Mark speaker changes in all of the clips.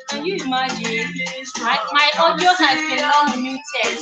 Speaker 1: Can you imagine? My audio has been long muted.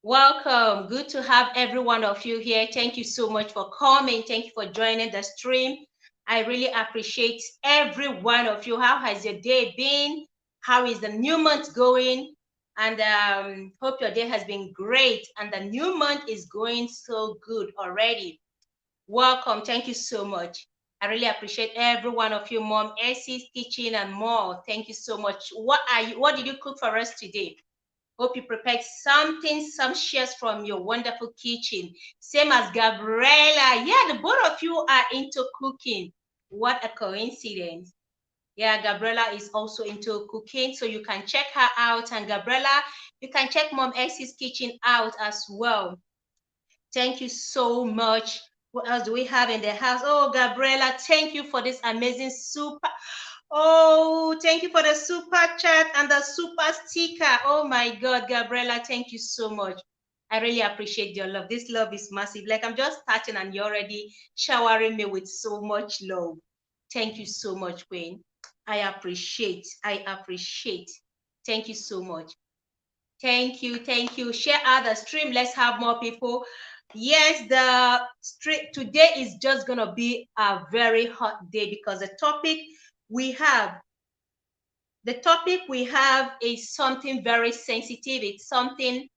Speaker 1: Welcome. Good to have every one of you here. Thank you so much for coming. Thank you for joining the stream. I really appreciate every one of you. How has your day been? How is the new month going? And hope your day has been great. And the new month is going so good already. Welcome. Thank you so much. I really appreciate every one of you, Mom Essie's Kitchen and more. Thank you so much. What did you cook for us today? Hope you prepared something sumptuous from your wonderful kitchen. Same as Gabriela. Yeah, the both of you are into cooking. What a coincidence. Yeah, Gabriela is also into cooking, so you can check her out. And Gabriela, you can check Mom X's Kitchen out as well. Thank you so much. What else do we have in the house? Oh, Gabriela, thank you for this amazing super. Oh, thank you for the super chat and the super sticker. Oh my God, Gabriela, thank you so much. I really appreciate your love. This love is massive. Like I'm just starting and you're already showering me with so much love. Thank you so much, Wayne. I appreciate. Thank you so much. Thank you. Thank you. Share out the stream. Let's have more people. Yes, the stream today is just going to be a very hot day because the topic we have is something very sensitive. It's something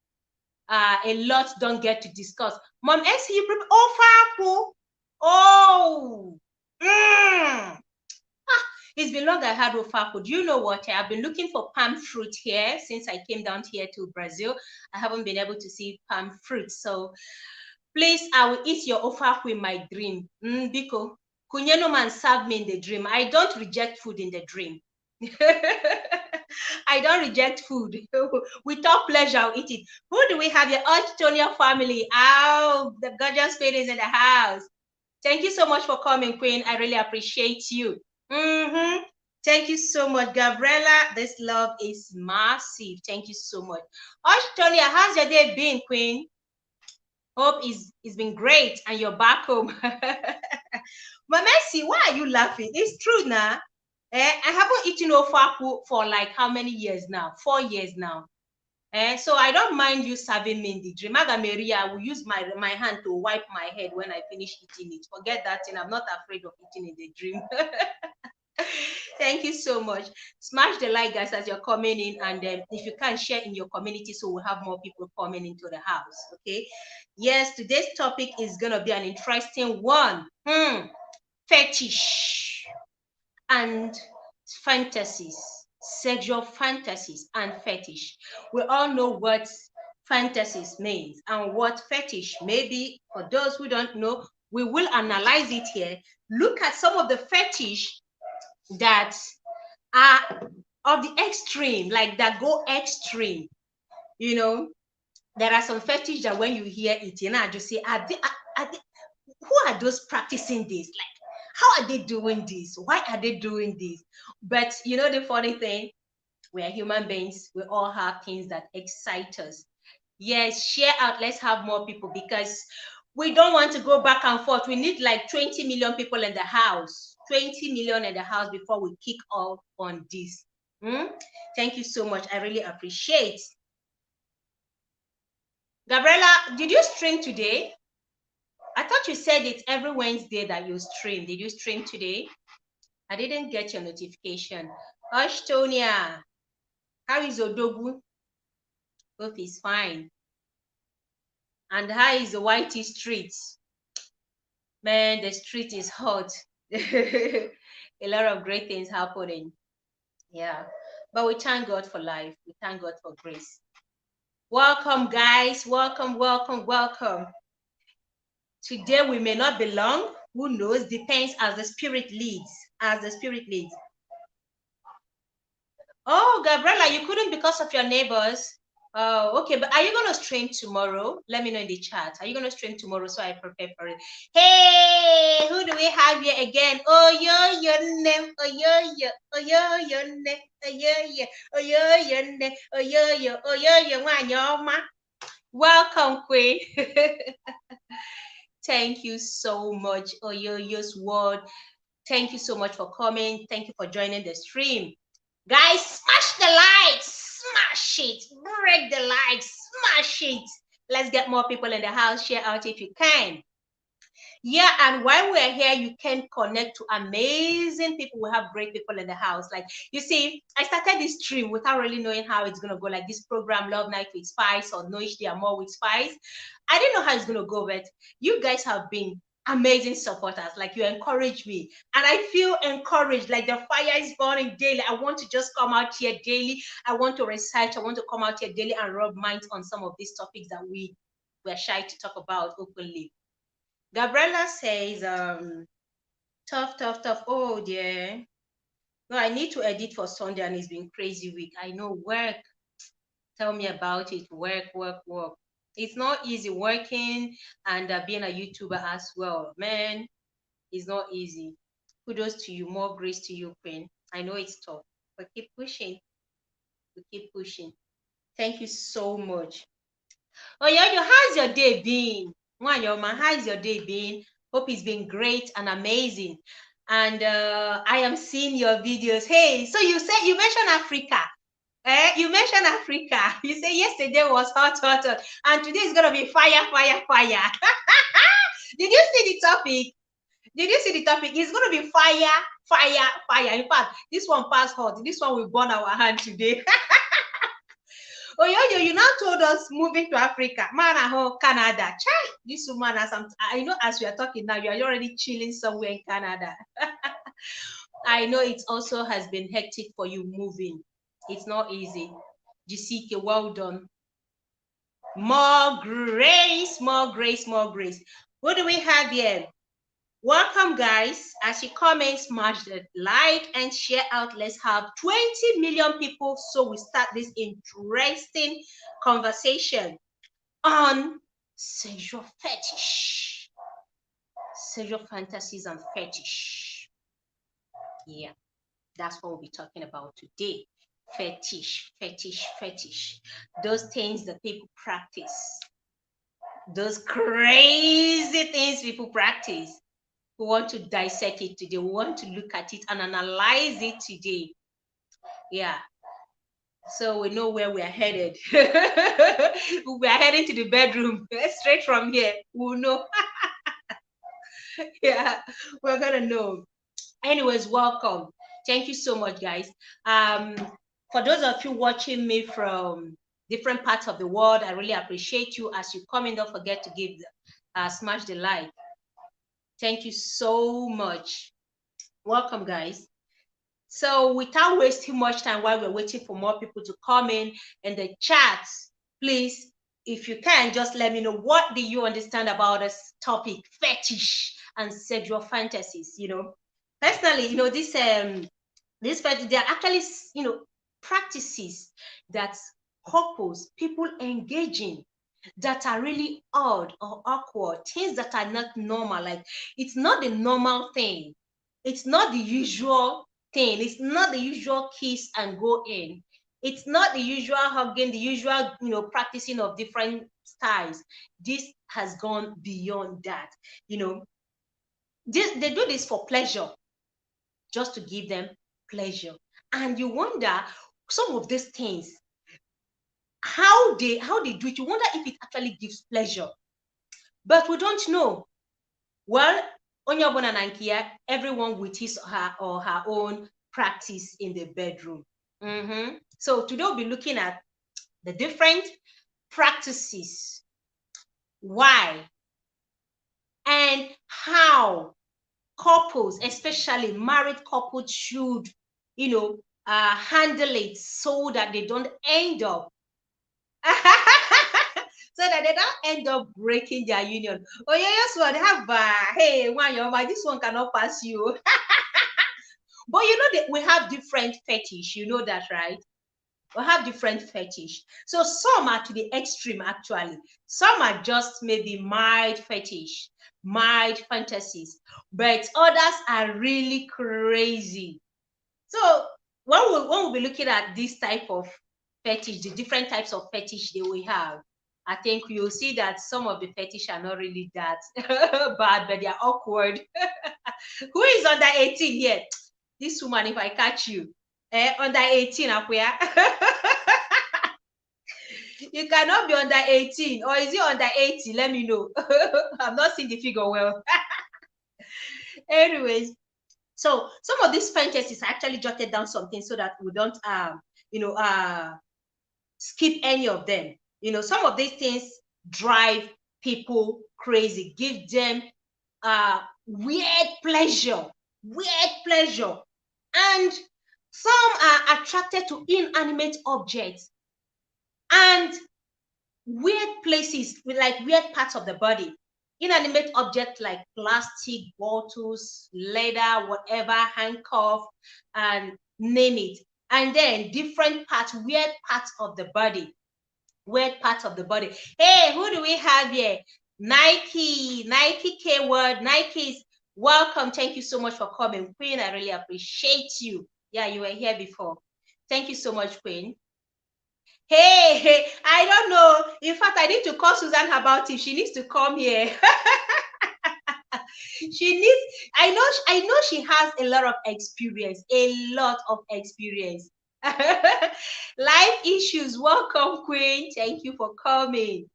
Speaker 1: a lot don't get to discuss. Mom, S, you prepare. Oh, oh, it's been long I had Ofaku. Do you know what? I've been looking for palm fruit here since I came down here to Brazil. I haven't been able to see palm fruit. So please, I will eat your Ofaku in my dream. Biko. Kunyeno man serve me in the dream. I don't reject food in the dream. I don't reject food. Without pleasure, I'll eat it. Who do we have here? Australia family. Oh, the gorgeous queen is in the house. Thank you so much for coming, Queen. I really appreciate you. Thank you so much, Gabriella. This love is massive. Thank you so much. Australia, how's your day been, Queen? Hope it's been great and you're back home. But Mercy, why are you laughing? It's true now. I haven't eaten ofaku for like how many years now? 4 years now. So I don't mind you serving me in the dream. Maria, I will use my hand to wipe my head when I finish eating it. Forget that thing. I'm not afraid of eating in the dream. Thank you so much. Smash the like, guys, as you're coming in, and if you can, share in your community so we'll have more people coming into the house. Okay. Yes, today's topic is gonna be an interesting one. Fetish and fantasies, sexual fantasies and fetish. We all know what fantasies means and what fetish may be. For those who don't know, we will analyze it here. Look at some of the fetish that are of the extreme, like that go extreme. You know, there are some fetish that when you hear it, you know, just say, who are those practicing this? Like, how are they doing this? Why are they doing this? But you know, the funny thing, we are human beings. We all have things that excite us. Yes, share out. Let's have more people because we don't want to go back and forth. We need like 20 million people in the house. 20 million in the house before we kick off on this. Thank you so much. I really appreciate. Gabriella, did you stream today? I thought you said it's every Wednesday that you stream. Did you stream today? I didn't get your notification. Tonia, how is Odogu? Hope he's fine. And how is the Whitey street? Man, the street is hot. A lot of great things happening. Yeah. But we thank God for life. We thank God for grace. Welcome, guys. Welcome, welcome, welcome. Today we may not belong. Who knows? Depends as the spirit leads. As the spirit leads. Oh, Gabriella, you couldn't because of your neighbors. Oh, okay. But are you gonna stream tomorrow? Let me know in the chat. Are you gonna stream tomorrow so I prepare for it? Hey, who do we have here again? Oh, your name. Oh, your name. Oh, your name. Oh, your welcome, Queen. Thank you so much, Oyoyo's word. Thank you so much for coming. Thank you for joining the stream. Guys, smash the likes, smash it, break the likes, smash it. Let's get more people in the house. Share out if you can. Yeah, and while we're here, you can connect to amazing people. We have great people in the house. Like, you see, I started this stream without really knowing how it's going to go. Like this program, Love Night with Spice or Noish They Are More with Spice. I didn't know how it's going to go, but you guys have been amazing supporters. Like, you encourage me and I feel encouraged. Like the fire is burning daily. I want to just come out here daily. I want to research. I want to come out here daily and rub minds on some of these topics that we're shy to talk about openly. Gabriella says, tough. Oh, dear. No, I need to edit for Sunday and it's been crazy week. I know, work. Tell me about it. Work. It's not easy working and being a YouTuber as well. Man, it's not easy. Kudos to you. More grace to you, Queen. I know it's tough, but keep pushing. We keep pushing. Thank you so much. Oh, yeah, how's your day been? Wanyoma, how's your day been? Hope it's been great and amazing. And I am seeing your videos. Hey, so you said you mentioned Africa. You mentioned Africa. You say yesterday was hot. And today is gonna be fire. Did you see the topic? It's gonna be fire. In fact, this one passed hot. This one will burn our hand today. Oh, you now told us moving to Africa. Man, Canada. Chai, this woman has some. I know as we are talking now, you are already chilling somewhere in Canada. I know it also has been hectic for you moving. It's not easy. Jisike, well done. More grace. What do we have here? Welcome, guys. As you comment, smash the like and share out. Let's have 20 million people so we start this interesting conversation on sexual fetish, sexual fantasies and fetish. Yeah, that's what we'll be talking about today. Fetish, fetish, fetish. Those things that people practice, those crazy things people practice. We want to dissect it today. We want to look at it and analyze it today. Yeah. So we know where we are headed. We are heading to the bedroom straight from here. We'll know. Yeah, we're gonna know. Anyways, welcome. Thank you so much, guys. For those of you watching me from different parts of the world, I really appreciate you. As you come in, don't forget to give smash the like. Thank you so much. Welcome, guys. So without wasting much time while we're waiting for more people to come in the chat, please, if you can, just let me know, what do you understand about this topic, fetish and sexual fantasies? Personally, this fetish, they are actually, practices that couples, people engage in, that are really odd or awkward, things that are not normal. Like, it's not the normal thing. It's not the usual thing. It's not the usual kiss and go in. It's not the usual hugging, the usual, practicing of different styles. This has gone beyond that. They do this for pleasure, just to give them pleasure. And you wonder, some of these things, how they do it. You wonder if it actually gives pleasure, but we don't know. Well, Onyabona Nankia, everyone with his or her own practice in the bedroom. So today we'll be looking at the different practices, why and how couples, especially married couples, should handle it so that they don't end up so that they don't end up breaking their union. Oh yeah, yes, one have hey, this one cannot pass you. But that we have different fetish, you know that, right? We have different fetish. So some are to the extreme, actually. Some are just maybe mild fetish, mild fantasies, but others are really crazy. So when we'll be looking at this type of fetish, the different types of fetish that we have, I think you'll see that some of the fetish are not really that bad, but they are awkward. Who is under 18 here? This woman, if I catch you, under 18, Akwea. You cannot be under 18, or is it under 80? Let me know. I'm not seeing the figure well. Anyways, so some of these fantasies, I actually jotted down something so that we don't skip any of them. Some of these things drive people crazy, give them weird pleasure, and some are attracted to inanimate objects and weird places, with like weird parts of the body. Inanimate objects like plastic bottles, leather, whatever, handcuff, and name it. And then different parts, weird parts of the body. Weird parts of the body. Hey, who do we have here? Nike keyword. Nike's welcome. Thank you so much for coming, Queen. I really appreciate you. Yeah, you were here before. Thank you so much, Queen. Hey, I don't know. In fact, I need to call Susan about it. She needs to come here. I know she has a lot of experience. Life issues. Welcome, Queen. Thank you for coming.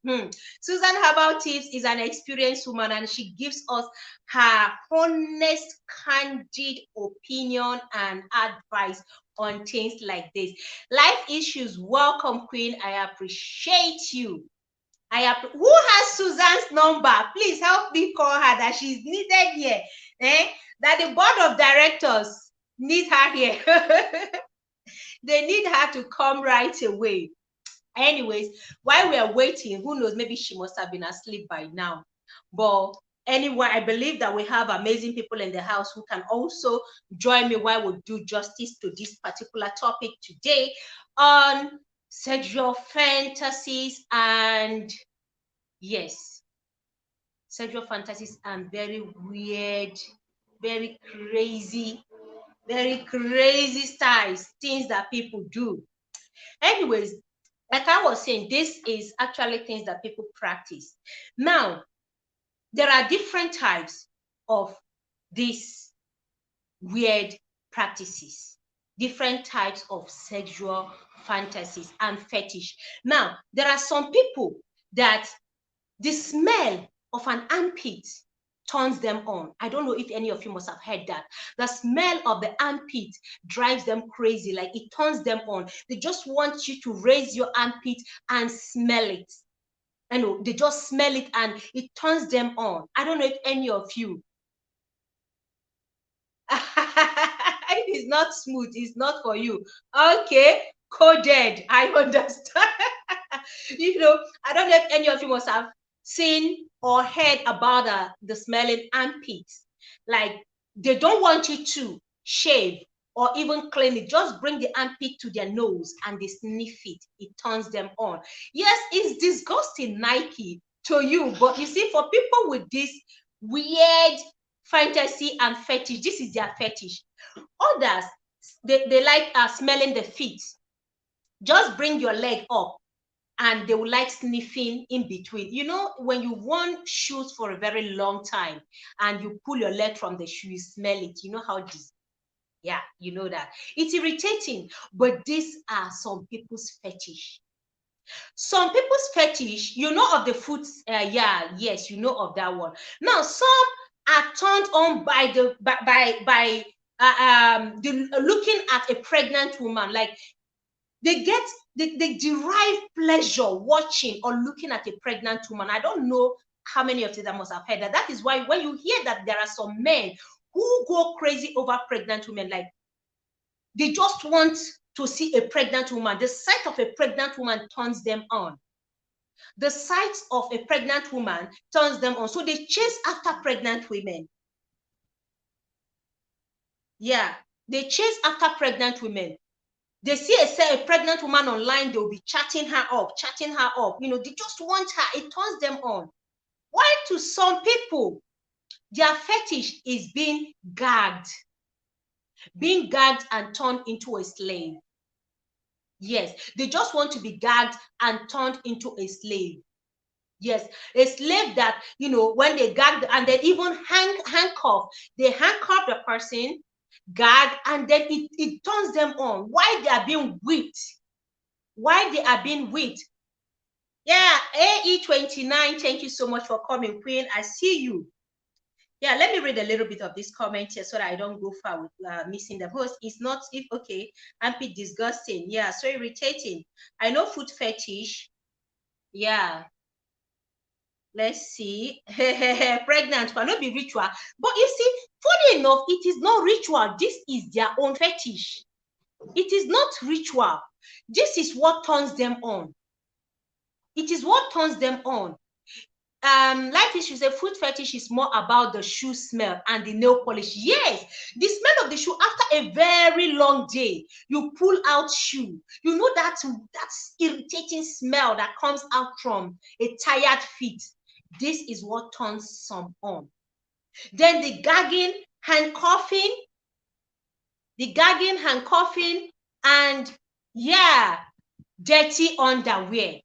Speaker 1: Susan Herbal Tips is an experienced woman, and she gives us her honest, candid opinion and advice on things like this. Life issues. Welcome, Queen. I appreciate you. Who has Susan's number? Please help me call her, that she's needed here. That the board of directors need her here. They need her to come right away. Anyways, while we are waiting, who knows, maybe she must have been asleep by now. But Anyway, I believe that we have amazing people in the house who can also join me while we do justice to this particular topic today on sexual fantasies and yes, sexual fantasies and very weird, very crazy styles, things that people do. Anyways, like I was saying, this is actually things that people practice. Now, there are different types of these weird practices, different types of sexual fantasies and fetish. Now, there are some people that the smell of an armpit turns them on. I don't know if any of you must have heard that. The smell of the armpit drives them crazy, like it turns them on. They just want you to raise your armpit and smell it. I know, they just smell it and it turns them on. I don't know if any of you. It's not smooth, it's not for you. Okay, coded. I understand. I don't know if any of you must have seen or heard about the smelling armpits. Like, they don't want you to shave or even clean it. Just bring the armpit to their nose and they sniff it. It turns them on. Yes, it's disgusting, Nike, to you. But you see, for people with this weird fantasy and fetish, this is their fetish. Others, they like smelling the feet. Just bring your leg up and they will like sniffing in between. When you worn shoes for a very long time and you pull your leg from the shoe, you smell it. You know how this, yeah, you know that. It's irritating, but these are some people's fetish. Some people's fetish, of the foot, yes, you know of that one. Now, some are turned on by the looking at a pregnant woman. Like, they derive pleasure watching or looking at a pregnant woman. I don't know how many of you that must have heard that. That is why when you hear that there are some men who go crazy over pregnant women, like they just want to see a pregnant woman. The sight of a pregnant woman turns them on. The sight of a pregnant woman turns them on. So they chase after pregnant women. Yeah, they chase after pregnant women. They see a pregnant woman online, they'll be chatting her up. They just want her. It turns them on. Why to some people, their fetish is being gagged and turned into a slave. Yes, they just want to be gagged and turned into a slave. Yes, a slave that, when they gag and then even handcuff, they handcuff the person, gag, and then it turns them on. Why they are being whipped? Yeah, AE29, thank you so much for coming, Queen. I see you. Yeah, let me read a little bit of this comment here so that I don't go far with missing the host. It's not, if okay, armpit disgusting. Yeah, so irritating. I know food fetish. Yeah. Let's see. Pregnant cannot be ritual. But you see, funny enough, it is not ritual. This is their own fetish. It is not ritual. This is what turns them on. It is what turns them on. Like this, you say food fetish is more about the shoe smell and the nail polish. Yes, the smell of the shoe after a very long day, you pull out shoe. You know that irritating smell that comes out from a tired feet. This is what turns some on. Then the gagging, handcuffing, and yeah, dirty underwear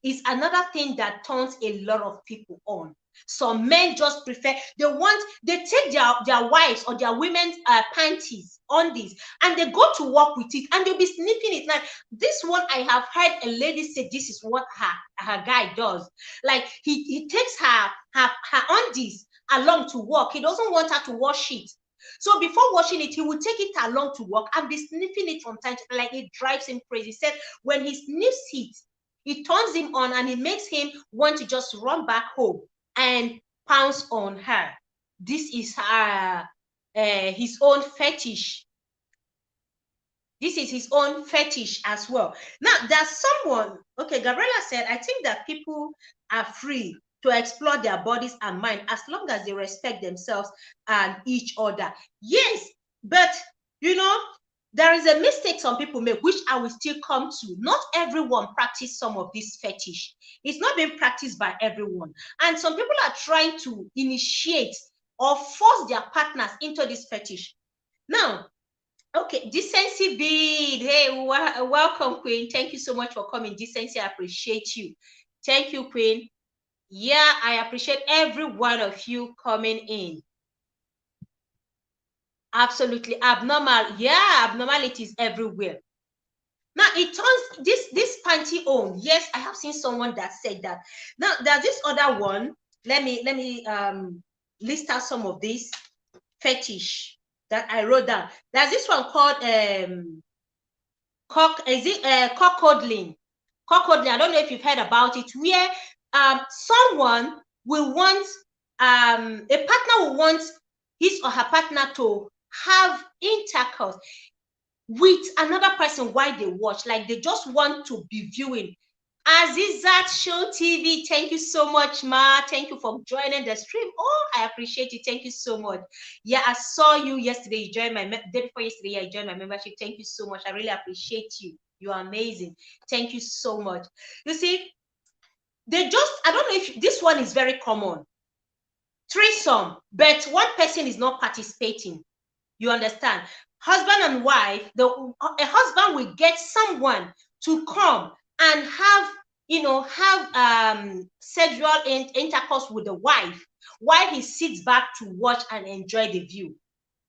Speaker 1: is another thing that turns a lot of people on. Some men just prefer, they take their wives or their women's panties on this and they go to work with it and they'll be sniffing it. Like this one, I have heard a lady say this is what her guy does. Like he takes her undies along to work. He doesn't want her to wash it. So before washing it, he will take it along to work and be sniffing it from time to time. Like it drives him crazy. He said when he sniffs it turns him on and it makes him want to just run back home and pounce on her. This is his own fetish. This is his own fetish as well. Now, there's someone, okay, Gabriela said, I think that people are free to explore their bodies and mind as long as they respect themselves and each other. Yes, but you know, there is a mistake some people make, which I will still come to. Not everyone practice some of this fetish. It's not being practiced by everyone. And some people are trying to initiate or force their partners into this fetish. Now, okay, Decency Bid. Hey, welcome, Queen. Thank you so much for coming. Decency, I appreciate you. Thank you, Queen. Yeah, I appreciate every one of you coming in. Absolutely abnormal. Yeah, abnormalities everywhere. Now it turns this panty on. Yes, I have seen someone that said that. Now there's this other one. Let me list out some of these fetish that I wrote down. There's this one called cuckolding. Cuckolding, I don't know if you've heard about it, where someone will want a partner will want his or her partner to have intercourse with another person while they watch, like they just want to be viewing. Azizat Show TV, thank you so much, Ma. Thank you for joining the stream. Oh, I appreciate it. Thank you so much. Yeah, I saw you yesterday. You joined my day before yesterday. I joined my membership. Thank you so much. I really appreciate you. You are amazing. Thank you so much. You see, I don't know if this one is very common. Threesome, but one person is not participating. You understand? Husband and wife, a husband will get someone to come and have sexual intercourse with the wife while he sits back to watch and enjoy the view.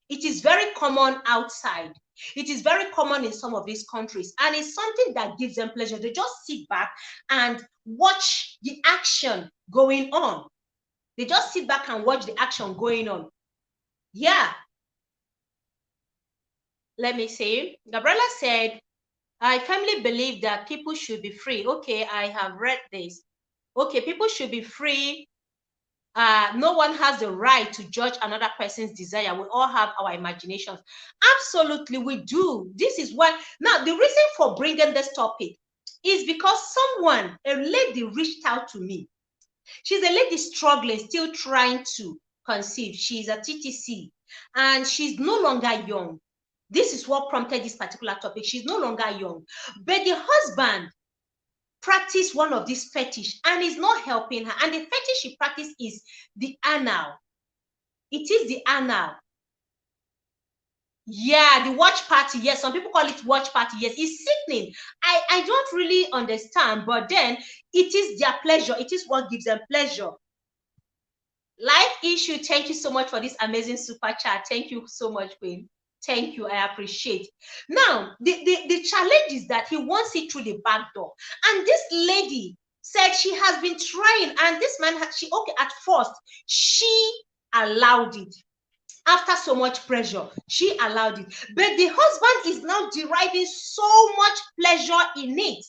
Speaker 1: It is very common outside. It is very common in some of these countries, and it's something that gives them pleasure. They just sit back and watch the action going on. They just sit back and watch the action going on. Yeah. Let me see. Gabriela said, I firmly believe that people should be free. Okay, I have read this. Okay, people should be free. No one has the right to judge another person's desire. We all have our imaginations. Absolutely, we do. This is why. Now, the reason for bringing this topic is because a lady reached out to me. She's a lady struggling, still trying to conceive. She's a TTC, and she's no longer young. This is what prompted this particular topic. She's no longer young, but the husband practiced one of these fetish and is not helping her. And the fetish she practiced is the anal. It is the anal. Yeah, the watch party. Yes, some people call it watch party. Yes, it's sickening. I don't really understand, but then it is their pleasure. It is what gives them pleasure. Life issue. Thank you so much for this amazing super chat. Thank you so much, Queen. Thank you. I appreciate. Now, the challenge is that he wants it through the back door. And this lady said she has been trying, and this man, at first, she allowed it. After so much pressure, she allowed it. But the husband is now deriving so much pleasure in it.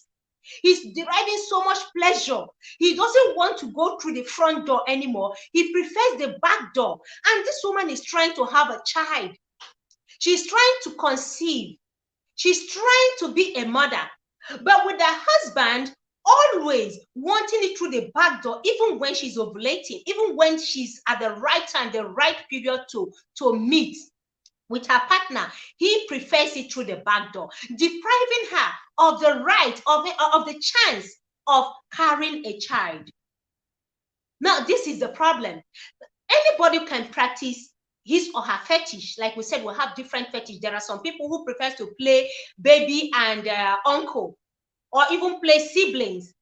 Speaker 1: He's deriving so much pleasure. He doesn't want to go through the front door anymore. He prefers the back door. And this woman is trying to have a child. She's trying to conceive. She's trying to be a mother. But with her husband always wanting it through the back door, even when she's ovulating, even when she's at the right time, the right period to meet with her partner, he prefers it through the back door, depriving her of the right, of the chance of carrying a child. Now, this is the problem. Anybody can practice his or her fetish. Like we said, we'll have different fetish. There are some people who prefer to play baby and uncle, or even play siblings.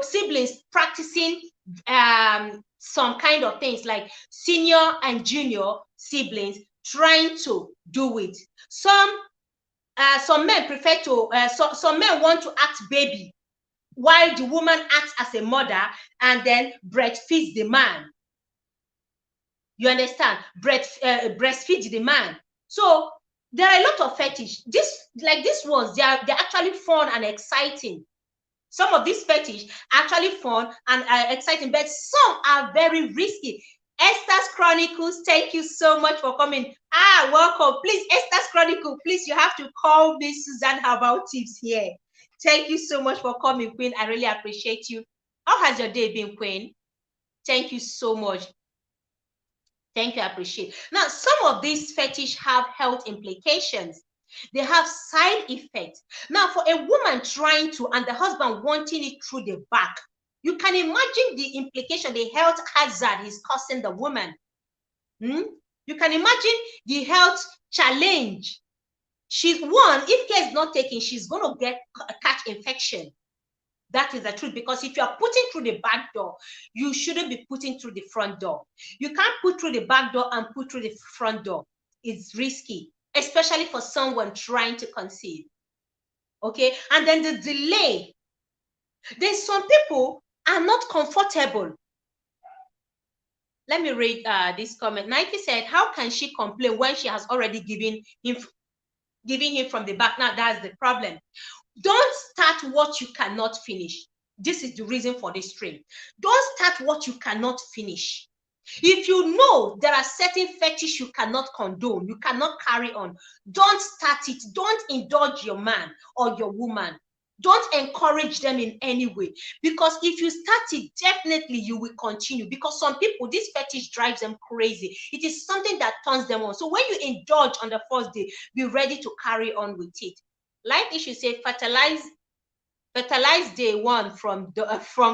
Speaker 1: Siblings practicing some kind of things like senior and junior siblings trying to do it. Some men prefer to, some men want to act baby while the woman acts as a mother and then breastfeeds the man. You understand? Breastfeed the man. So there are a lot of fetish. These ones, they're actually fun and exciting. Some of these fetish are actually fun and exciting, but some are very risky. Esther's Chronicles, thank you so much for coming. Welcome. Please, Esther's Chronicle, please, you have to call me Suzanne Herbal Tips here. Thank you so much for coming, Queen. I really appreciate you. How has your day been, Queen? Thank you so much. Thank you, I appreciate. Now, some of these fetish have health implications. They have side effects. Now, for a woman trying to, and the husband wanting it through the back, you can imagine the implication, the health hazard is causing the woman. You can imagine the health challenge. She's one, if care is not taken, she's going to catch infection. That is the truth, because if you are putting through the back door, you shouldn't be putting through the front door. You can't put through the back door and put through the front door. It's risky, especially for someone trying to conceive. Okay, and then the delay. Then some people are not comfortable. Let me read this comment. Nike said, how can she complain when she has already given him from the back? Now that's the problem. Don't start what you cannot finish. This is the reason for this stream. Don't start what you cannot finish. If you know there are certain fetishes you cannot condone, you cannot carry on, don't start it. Don't indulge your man or your woman. Don't encourage them in any way, because if you start it, definitely you will continue, because some people, this fetish drives them crazy. It is something that turns them on. So when you indulge on the first day, be ready to carry on with it. Like issue say, fertilize day 1 from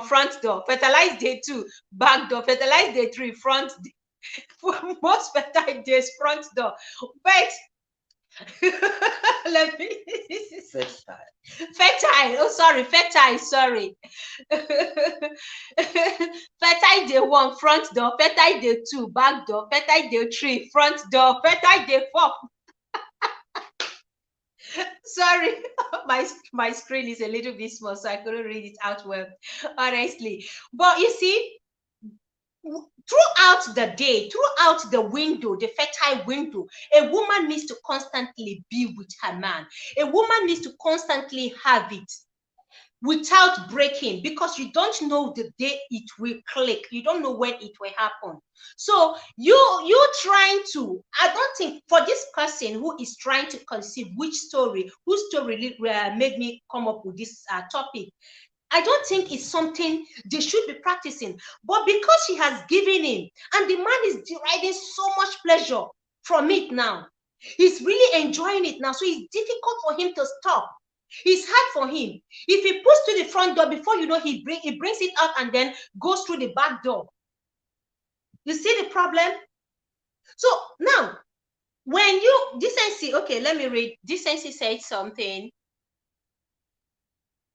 Speaker 1: front door, fertilize day 2 back door, fertilize day 3 front door. For most fertile days front door, but let me fertile sorry fertile day 1 front door, fertile day 2 back door, fertile day 3 front door, fertile day 4 sorry, my screen is a little bit small, so I couldn't read it out well, honestly. But you see, throughout the day, throughout the window, the fertile window, a woman needs to constantly be with her man. A woman needs to constantly have it without breaking, because you don't know the day it will click. You don't know when it will happen. So you're trying to, I don't think, for this person who is trying to conceive, whose story made me come up with this topic, I don't think it's something they should be practicing. But because she has given in, and the man is deriving so much pleasure from it now, he's really enjoying it now, so it's difficult for him to stop. It's hard for him. If he puts to the front door, before you know, he brings it out and then goes through the back door. You see the problem? So now, when you, decency, okay, let me read. Decency said something.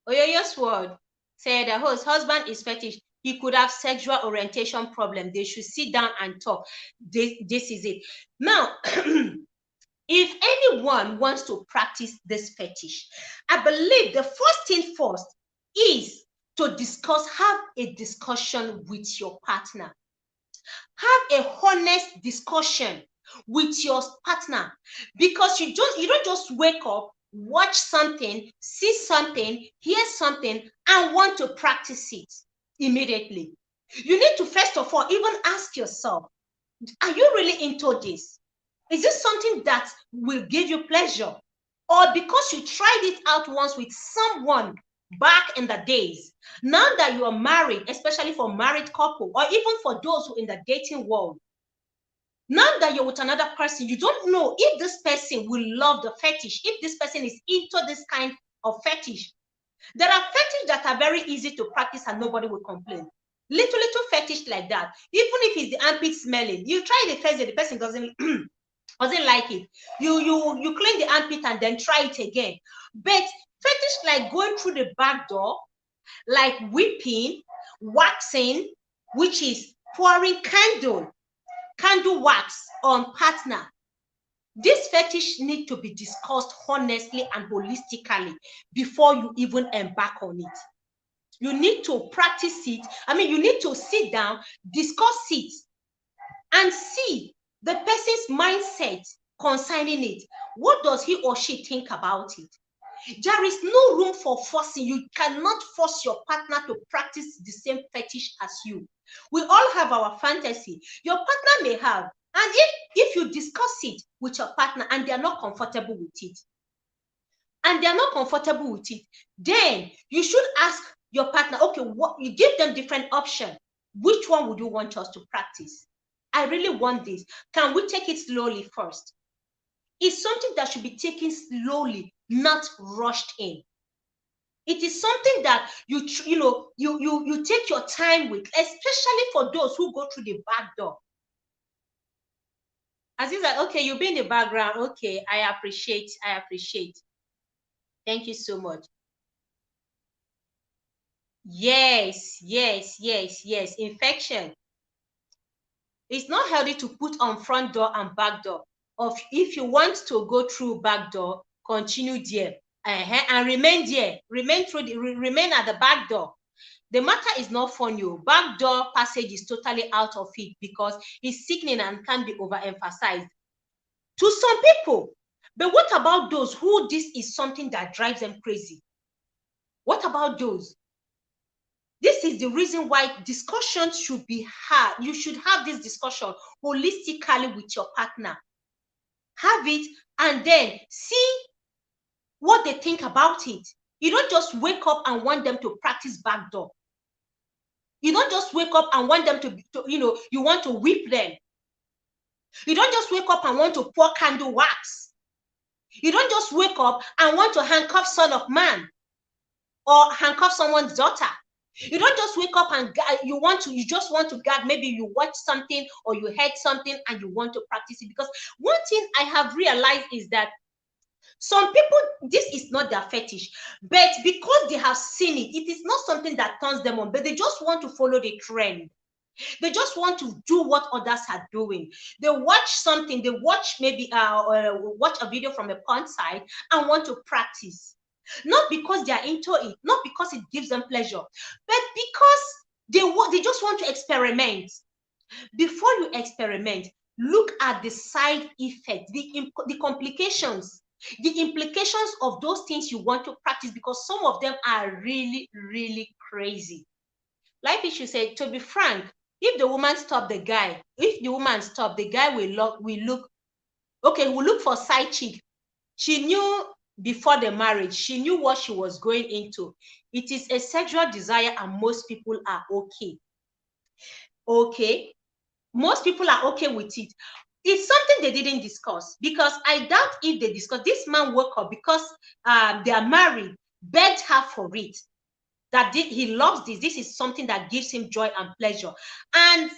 Speaker 1: Oyoyo's word said that his husband is fetish. He could have sexual orientation problem. They should sit down and talk. This is it. Now, if anyone wants to practice this fetish, I believe the first thing first is to discuss, have a discussion with your partner. Have a honest discussion with your partner, because you don't just wake up, watch something, see something, hear something, and want to practice it immediately. You need to first of all even ask yourself, are you really into this? Is this something that will give you pleasure? Or because you tried it out once with someone back in the days, now that you are married, especially for married couple, or even for those who in the dating world, now that you're with another person, you don't know if this person will love the fetish, if this person is into this kind of fetish. There are fetishes that are very easy to practice and nobody will complain. Little fetish like that. Even if it's the armpit smelling, you try the first day, the person doesn't like it. You clean the armpit and then try it again. But fetish like going through the back door, like whipping, waxing, which is pouring candle wax on partner. This fetish need to be discussed honestly and holistically before you even embark on it. You need to practice it. I mean, you need to sit down, discuss it, and see the person's mindset concerning it. What does he or she think about it? There is no room for forcing. You cannot force your partner to practice the same fetish as you. We all have our fantasy. Your partner may have. And if you discuss it with your partner and they are not comfortable with it, then you should ask your partner, okay, what you give them different options. Which one would you want us to practice? I really want this. Can we take it slowly first? It's something that should be taken slowly, not rushed in. It is something that you take your time with, especially for those who go through the back door. As it's like, okay, you'll be in the background. Okay, I appreciate. Thank you so much. Yes. Infection. It's not healthy to put on front door and back door. If you want to go through back door, continue there. And remain there. Remain at the back door. The matter is not for you. Back door passage is totally out of it because it's sickening and can be overemphasized to some people. But what about those who this is something that drives them crazy? What about those? This is the reason why discussions should be had. You should have this discussion holistically with your partner. Have it and then see what they think about it. You don't just wake up and want them to practice backdoor. You don't just wake up and want them to you want to whip them. You don't just wake up and want to pour candle wax. You don't just wake up and want to handcuff son of man or handcuff someone's daughter. You don't just wake up and you just want to gag. Maybe you watch something or you heard something and you want to practice it. Because one thing I have realized is that some people, this is not their fetish, but because they have seen it, it is not something that turns them on, but they just want to follow the trend. They just want to do what others are doing. They watch something, they watch maybe watch a video from a porn site and want to practice. Not because they are into it, not because it gives them pleasure, but because they just want to experiment. Before you experiment, look at the side effects, the complications, the implications of those things you want to practice, because some of them are really, really crazy. Like issue said, to be frank, if the woman stop the guy, the guy will look for side chick. She knew before the marriage, she knew what she was going into. It is a sexual desire and most people are okay. Most people are okay with it. It's something they didn't discuss, because I doubt if they discussed. This man woke up because they are married, begged her for it, that he loves this. This is something that gives him joy and pleasure. And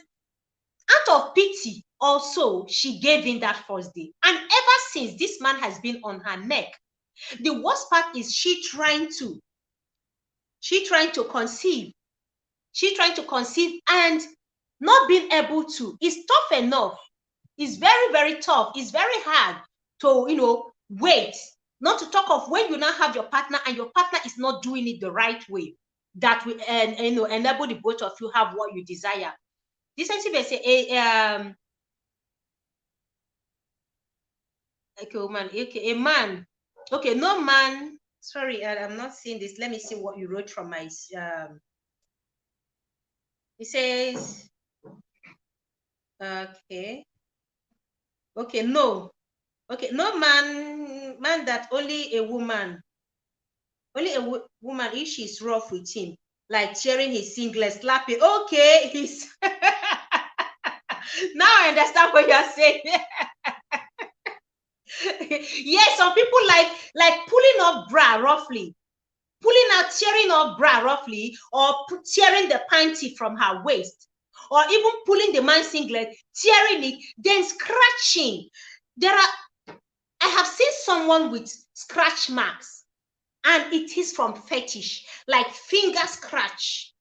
Speaker 1: out of pity, also, she gave in that first day. And ever since, this man has been on her neck. The worst part is she trying to conceive. She trying to conceive and not being able to. It's tough enough. It's very, very tough. It's very hard to, wait. Not to talk of when you now have your partner and your partner is not doing it the right way, that will enable the both of you have what you desire. This actually say a man. Okay, no man. Sorry, I'm not seeing this. Let me see what you wrote from my. It says, okay, no. Okay, no man that only a woman, woman, if she's rough with him, like tearing his singlet, slapping. Okay, he's. Now I understand what you're saying. Yes, some people like pulling off bra roughly, tearing off bra roughly, or tearing the panty from her waist, or even pulling the man's singlet, tearing it, then scratching. I have seen someone with scratch marks, and it is from fetish, like finger scratch.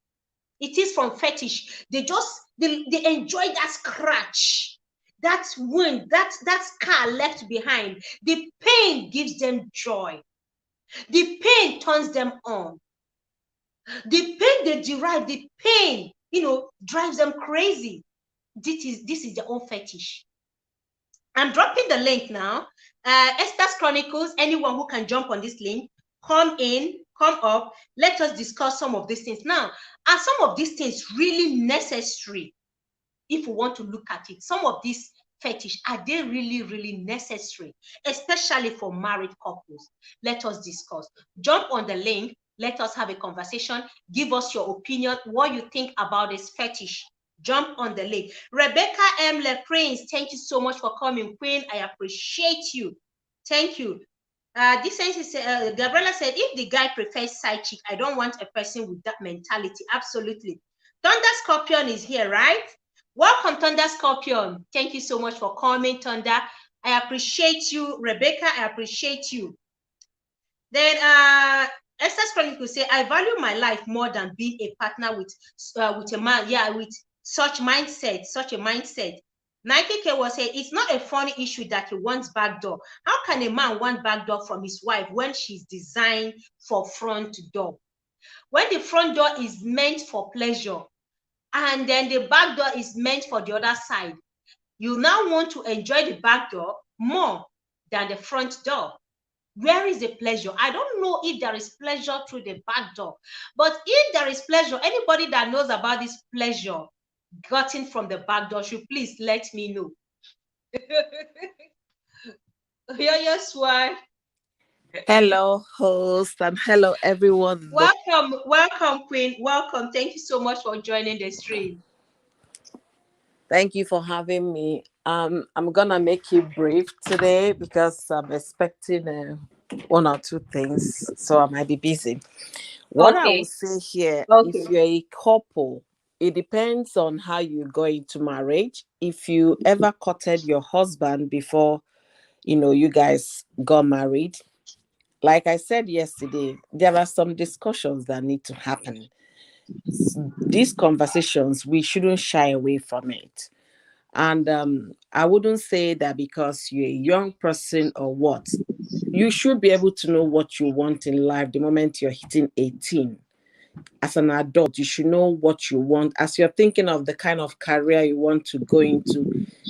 Speaker 1: It is from fetish. They enjoy that scratch, that wound, that scar left behind. The pain gives them joy. The pain turns them on. The pain they derive, the pain, drives them crazy. This is their own fetish. I'm dropping the link now. Esther's Chronicles, anyone who can jump on this link, come in, Come up. Let us discuss some of these things. Now, are some of these things really necessary? If we want to look at it, some of these fetish, are they really, really necessary, especially for married couples? Let us discuss. Jump on the link. Let us have a conversation. Give us your opinion, what you think about this fetish. Jump on the link. Rebecca M. Prince, thank you so much for coming, Queen. I appreciate you. Thank you. This is Gabriela said, if the guy prefers side chick, I don't want a person with that mentality. Absolutely. Thunder Scorpion is here, right? Welcome, Thunder Scorpion. Thank you so much for coming, Thunder. I appreciate you, Rebecca. I appreciate you. Then Esther's Chronicle say, I value my life more than being a partner with a man. Yeah, with such a mindset. Nike K was saying, it's not a funny issue that he wants backdoor. How can a man want backdoor from his wife when she's designed for front door? When the front door is meant for pleasure, and then the back door is meant for the other side, you now want to enjoy the back door more than the front door. Where is the pleasure? I don't know if there is pleasure through the back door, but if there is pleasure, anybody that knows about this pleasure gotten from the back door should please let me know. Yes, why?
Speaker 2: Hello, host, and hello, everyone.
Speaker 1: Welcome, Queen. Welcome. Thank you so much for joining the stream.
Speaker 2: Thank you for having me. I'm gonna make you brief today because I'm expecting one or two things, so I might be busy. What I will
Speaker 1: Okay.
Speaker 2: say here, if
Speaker 1: Okay.
Speaker 2: you're a couple, it depends on how you go into marriage. If you ever courted your husband before, you guys got married, like I said yesterday, there are some discussions that need to happen. These conversations, we shouldn't shy away from it. And I wouldn't say that because you're a young person or what. You should be able to know what you want in life the moment you're hitting 18. As an adult, you should know what you want. As you're thinking of the kind of career you want to go into,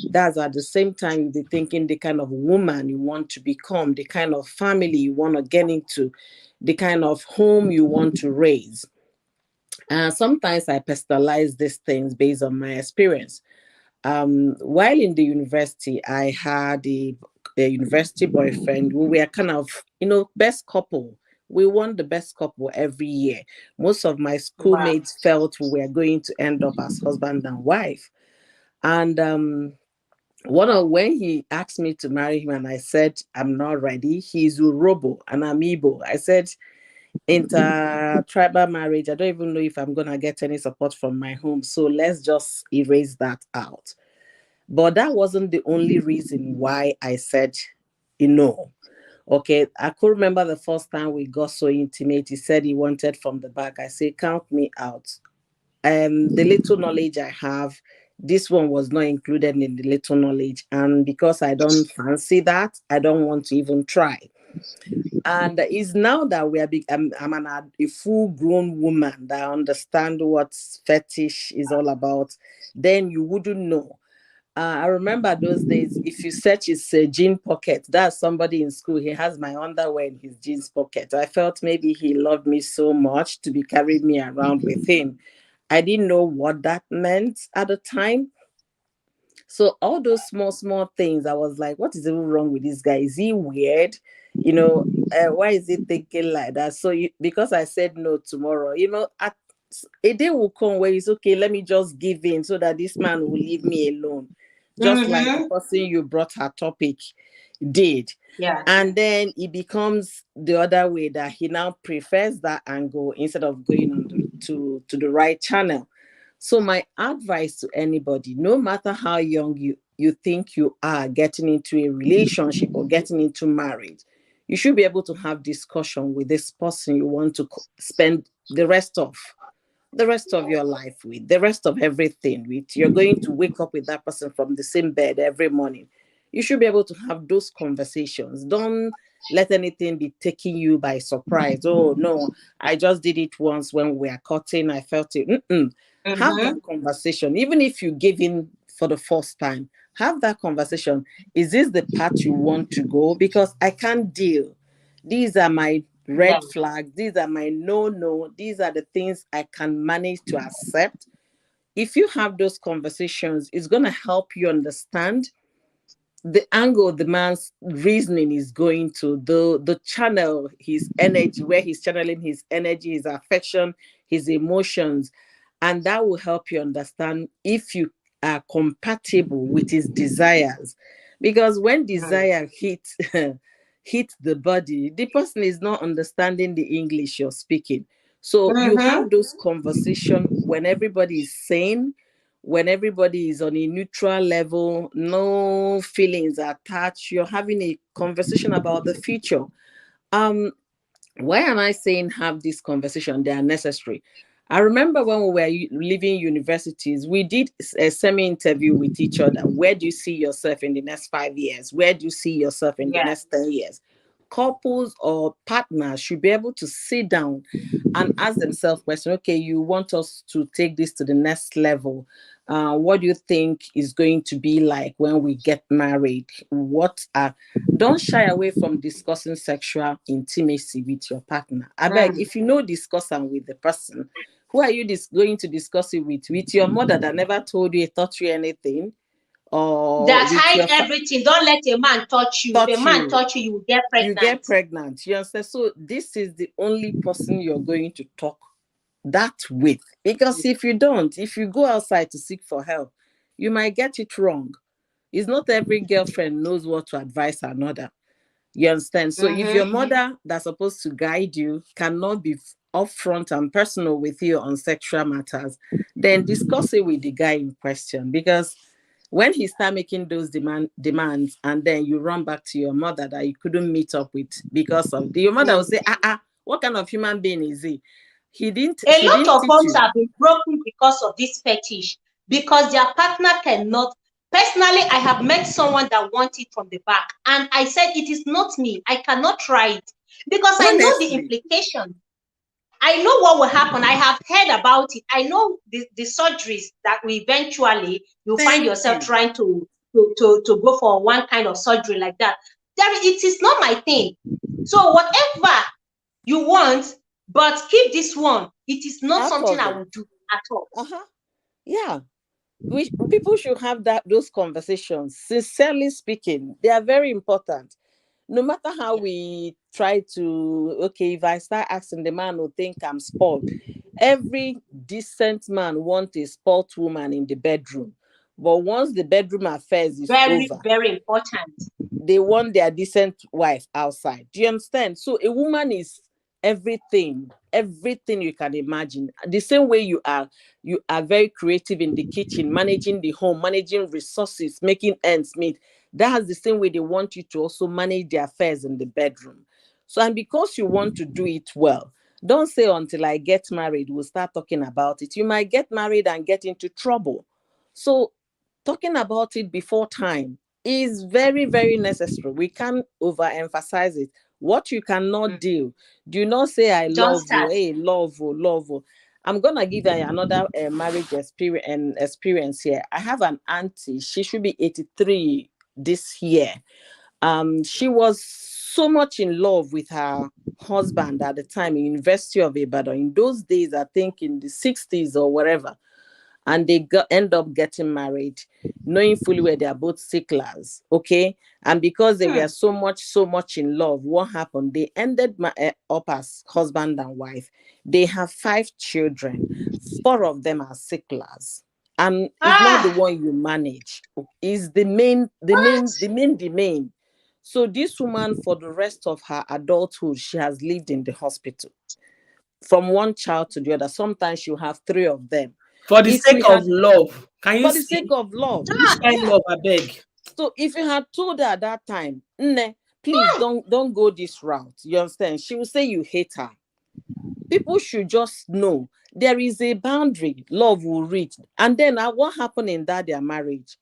Speaker 2: that's at the same time you'll be thinking the kind of woman you want to become, the kind of family you want to get into, the kind of home you want to raise. Sometimes I personalize these things based on my experience. While in the university, I had a university boyfriend. We were kind of, best couple. We won the best couple every year. Most of my
Speaker 1: Wow.
Speaker 2: schoolmates felt we were going to end up as husband and wife. And when he asked me to marry him, and I said I'm not ready. He's Urobo and I'm Igbo. I said inter-tribal marriage. I don't even know if I'm gonna get any support from my home. So let's just erase that out. But that wasn't the only reason why I said no. Okay, I could remember the first time we got so intimate. He said he wanted from the back. I said, count me out. The little knowledge I have, this one was not included in the little knowledge. And because I don't fancy that, I don't want to even try. And it's now that we are a full-grown woman that understand what fetish is all about, then you wouldn't know. I remember those days, if you search his jean pocket, that's somebody in school, he has my underwear in his jeans pocket. I felt maybe he loved me so much to be carrying me around with him. I didn't know what that meant at the time. So all those small things, I was like, what is even wrong with this guy? Is he weird? Why is he thinking like that? So because I said no tomorrow, a day will come where it's okay, let me just give in so that this man will leave me alone. Just like the person you brought her topic did.
Speaker 1: Yeah.
Speaker 2: And then it becomes the other way, that he now prefers that angle instead of going on to the right channel. So my advice to anybody, no matter how young you think you are getting into a relationship or getting into marriage, you should be able to have discussion with this person you want to spend the rest of your life with, the rest of everything with. You're going to wake up with that person from the same bed every morning. You should be able to have those conversations. Don't let anything be taking you by surprise. Oh no, I just did it once when we were cutting, I felt it. Have that conversation. Even if you give in for the first time, have that conversation. Is this the path you want to go? Because I can't deal. These are my red flags. These are my no. These are the things I can manage to accept. If you have those conversations, it's going to help you understand the angle the man's reasoning is going to, the channel, his energy, where he's channeling his energy, his affection, his emotions. And that will help you understand if you are compatible with his desires. Because when desire hits hit the body, the person is not understanding the English you're speaking. So you have those conversations when everybody is sane, when everybody is on a neutral level, no feelings are attached. You're having a conversation about the future. Why am I saying have this conversation? They are necessary. I remember when we were leaving universities, we did a semi-interview with each other. Where do you see yourself in the next 5 years? Where do you see yourself in the next 10 years? Couples or partners should be able to sit down and ask themselves question. Okay, you want us to take this to the next level. What do you think is going to be like when we get married? Don't shy away from discussing sexual intimacy with your partner. I beg, if you know discuss them with the person, who are you going to discuss it with? With your mother that never told you, taught you anything? Or
Speaker 1: that
Speaker 2: with
Speaker 1: hide
Speaker 2: your
Speaker 1: everything. Don't let a man touch you. If a man touch you, you will get pregnant.
Speaker 2: You get pregnant. You understand? So this is the only person you're going to talk that with. Because if you don't, if you go outside to seek for help, you might get it wrong. It's not every girlfriend knows what to advise another. You understand? So if your mother that's supposed to guide you cannot be upfront and personal with you on sexual matters, then discuss it with the guy in question. Because when he start making those demands and then you run back to your mother that you couldn't meet up with because of your mother will say, what kind of human being is he? She didn't
Speaker 1: lot of
Speaker 2: teach
Speaker 1: homes
Speaker 2: you.
Speaker 1: have been broken because of this fetish, because their partner cannot. Personally, I have met someone that wants it from the back, and I said, it is not me. I cannot try it because I know the implication. I know what will happen. I have heard about it. I know the surgeries that will eventually you find yourself trying to go for one kind of surgery like that. It is not my thing. So whatever you want, but keep this one. It is not something I will do at all.
Speaker 2: Yeah. People should have those conversations. Sincerely speaking, they are very important. No matter how we try to, okay, if I start asking, the man will think I'm spoiled. Every decent man wants a spoiled woman in the bedroom. But once the bedroom affairs is over,
Speaker 1: very important.
Speaker 2: They want their decent wife outside. Do you understand? So a woman is everything you can imagine. The same way you are very creative in the kitchen, managing the home, managing resources, making ends meet. That's the same way they want you to also manage their affairs in the bedroom. So, and because you want to do it well, don't say until I get married we'll start talking about it. You might get married and get into trouble. So talking about it before time is very, very necessary. We can't overemphasize it. What you cannot do not say I love you. Hey, love. I'm gonna give you another marriage experience here. I have an auntie. She should be 83 this year. She was so much in love with her husband at the time in University of Ibadan. In those days, I think in the 60s or whatever. And they end up getting married, knowing fully well they are both sicklers, okay? And because they were so much in love, what happened? They ended up as husband and wife. They have 5 children. 4 of them are sicklers. And it's not the one you manage. It's the main. So this woman, for the rest of her adulthood, she has lived in the hospital. From one child to the other. Sometimes she'll have 3 of them.
Speaker 3: For the sake of love. Can you see?
Speaker 2: For the sake of love.
Speaker 3: Which kind of love, I beg?
Speaker 2: So if you had told her at that time, please don't go this route. You understand? She will say you hate her. People should just know there is a boundary love will reach. And then what happened in their marriage?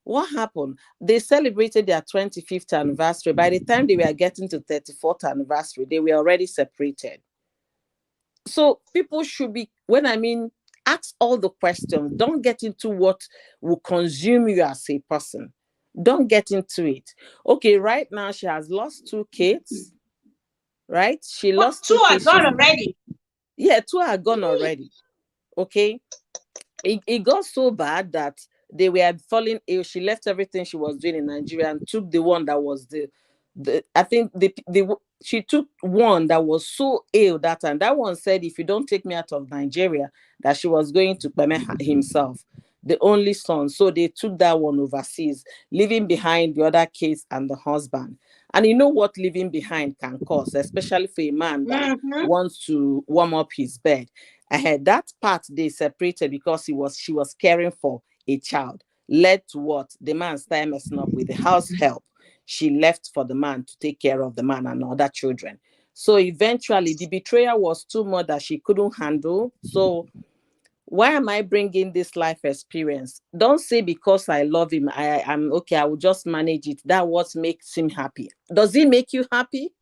Speaker 2: What happened? They celebrated their 25th anniversary. By the time they were getting to 34th anniversary, they were already separated. So people should be, ask all the questions. Don't get into what will consume you as a person. Don't get into it. Okay, right now she has lost 2 kids. right? She
Speaker 1: But
Speaker 2: lost
Speaker 1: 2
Speaker 2: two
Speaker 1: are
Speaker 2: kids.
Speaker 1: gone already.
Speaker 2: Yeah, 2 are gone already. Okay. It got so bad that they were falling ill. She left everything she was doing in Nigeria and took the one that was the I think she took one that was so ill that time. That one said, if you don't take me out of Nigeria, that she was going to permit himself, the only son. So they took that one overseas, leaving behind the other kids and the husband. And you know what leaving behind can cause, especially for a man that
Speaker 1: Mm-hmm.
Speaker 2: wants to warm up his bed. I had that part they separated because she was caring for a child. Led to what? The man started messing up with the house help. She left for the man to take care of the man and other children. So eventually the betrayal was too much that she couldn't handle. So why am I bringing this life experience? Don't say because I love him, I'm okay, I will just manage it. That what makes him happy. Does it make you happy?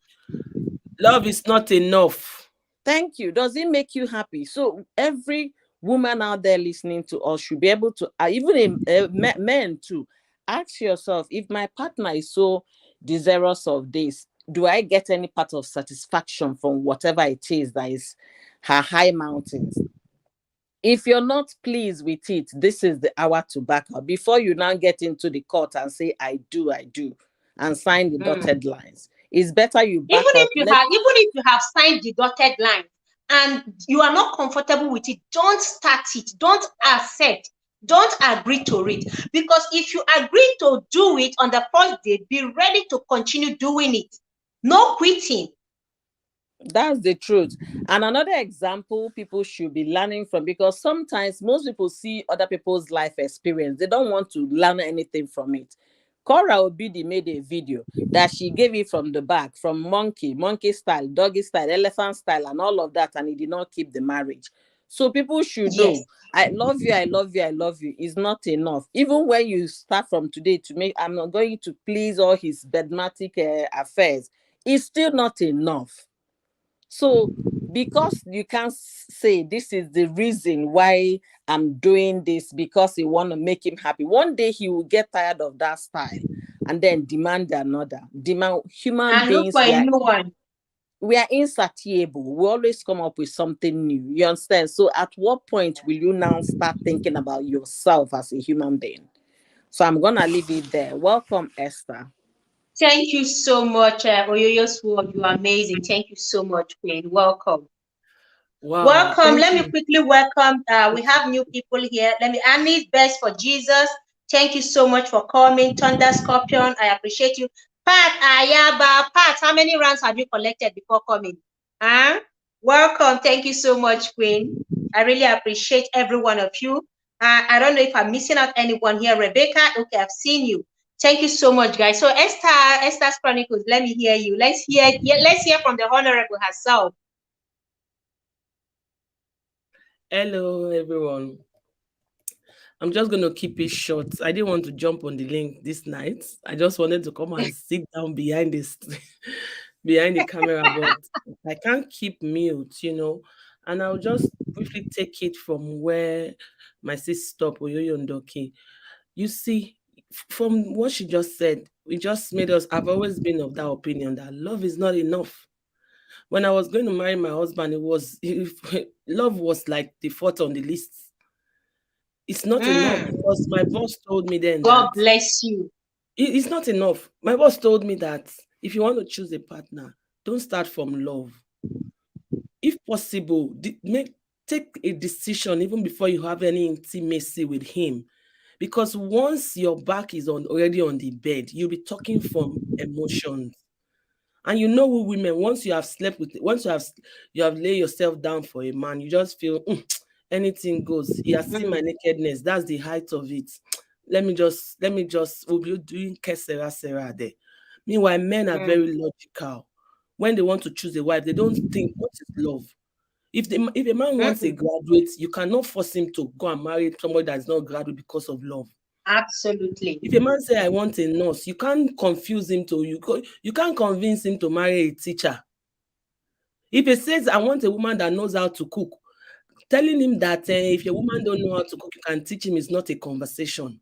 Speaker 3: Love is not enough.
Speaker 2: Thank you. Does it make you happy? So every woman out there listening to us should be able to, even men too, ask yourself, if my partner is so desirous of this, do I get any part of satisfaction from whatever it is that is her high mountains? If you're not pleased with it, this is the hour to back up before you now get into the court and say, I do, and sign the
Speaker 1: Mm.
Speaker 2: dotted lines. It's better you back
Speaker 1: Even if
Speaker 2: up.
Speaker 1: you have signed the dotted line and you are not comfortable with it, don't start it. Don't accept. Don't agree to it. Because if you agree to do it on the first day, be ready to continue doing it. No quitting.
Speaker 2: That's the truth. And another example people should be learning from, because sometimes most people see other people's life experience, they don't want to learn anything from it. Cora Obidi made a video that she gave it from the back, from monkey style, doggy style, elephant style, and all of that, and he did not keep the marriage. So people should
Speaker 1: Yes.
Speaker 2: know, I love you, I love you, I love you is not enough. Even when you start from today to make, I'm not going to please all his bedmatic affairs, it's still not enough. So, because you can't say this is the reason why I'm doing this because you want to make him happy. One day he will get tired of that style and then demand another. Demand human
Speaker 1: And look
Speaker 2: beings,
Speaker 1: for a new one.
Speaker 2: we are insatiable. We always come up with something new. You understand? So, at what point will you now start thinking about yourself as a human being? So, I'm gonna leave it there. Welcome, Esther.
Speaker 1: Thank you so much, Oyoyo Sword. You are amazing. Thank you so much, Queen. Welcome.
Speaker 3: Wow.
Speaker 1: Welcome.
Speaker 3: Thank
Speaker 1: Let me
Speaker 3: you.
Speaker 1: quickly welcome. We have new people here. Annie's Best for Jesus. Thank you so much for coming. Thunder Scorpion, I appreciate you. Pat Ayaba. Pat, how many rounds have you collected before coming? Huh? Welcome. Thank you so much, Queen. I really appreciate every one of you. I don't know if I'm missing out anyone here. Rebecca, okay, I've seen you. Thank you so much, guys. So Esther's Chronicles, let me hear you. Let's hear from the Honorable herself.
Speaker 3: Hello, everyone. I'm just going to keep it short. I didn't want to jump on the link this night. I just wanted to come and sit down behind this behind the camera, but I can't keep mute. And I'll just briefly take it from where my sis stopped, Oyoyo Ndoki. You see, from what she just said, it just made us. I've always been of that opinion that love is not enough. When I was going to marry my husband, love was like the fourth on the list. It's not enough because my boss told me then
Speaker 1: God
Speaker 3: that
Speaker 1: bless you.
Speaker 3: it's not enough. My boss told me that if you want to choose a partner, don't start from love. If possible, take a decision even before you have any intimacy with him. Because once your back is already on the bed, you'll be talking from emotions. And you know, we women, once you have slept with, once you have laid yourself down for a man, you just feel anything goes. He has seen my nakedness. That's the height of it. Let me just. We'll be doing kesera sera there. Meanwhile, men are very logical. When they want to choose a wife, they don't think what is love. If a man wants a graduate, you cannot force him to go and marry somebody that's not graduate because of love.
Speaker 1: Absolutely.
Speaker 3: If a man say I want a nurse, you can't confuse him you can't convince him to marry a teacher. If he says I want a woman that knows how to cook, telling him that if a woman don't know how to cook, you can teach him is not a conversation.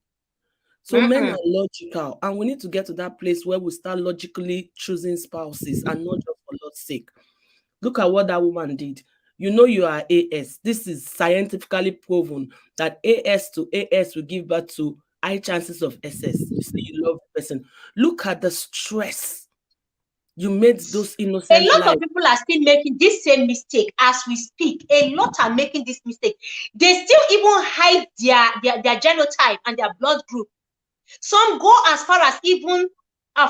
Speaker 3: So men are logical, and we need to get to that place where we start logically choosing spouses and not just for God's sake. Look at what that woman did. You know you are AS. This is scientifically proven that AS to AS will give birth to high chances of SS. You say you love the person. Look at the stress you made those
Speaker 1: A
Speaker 3: innocent
Speaker 1: lot
Speaker 3: lives.
Speaker 1: of people are still making this same mistake as we speak. A lot are making this mistake. They still even hide their genotype and their blood group. Some go as far as even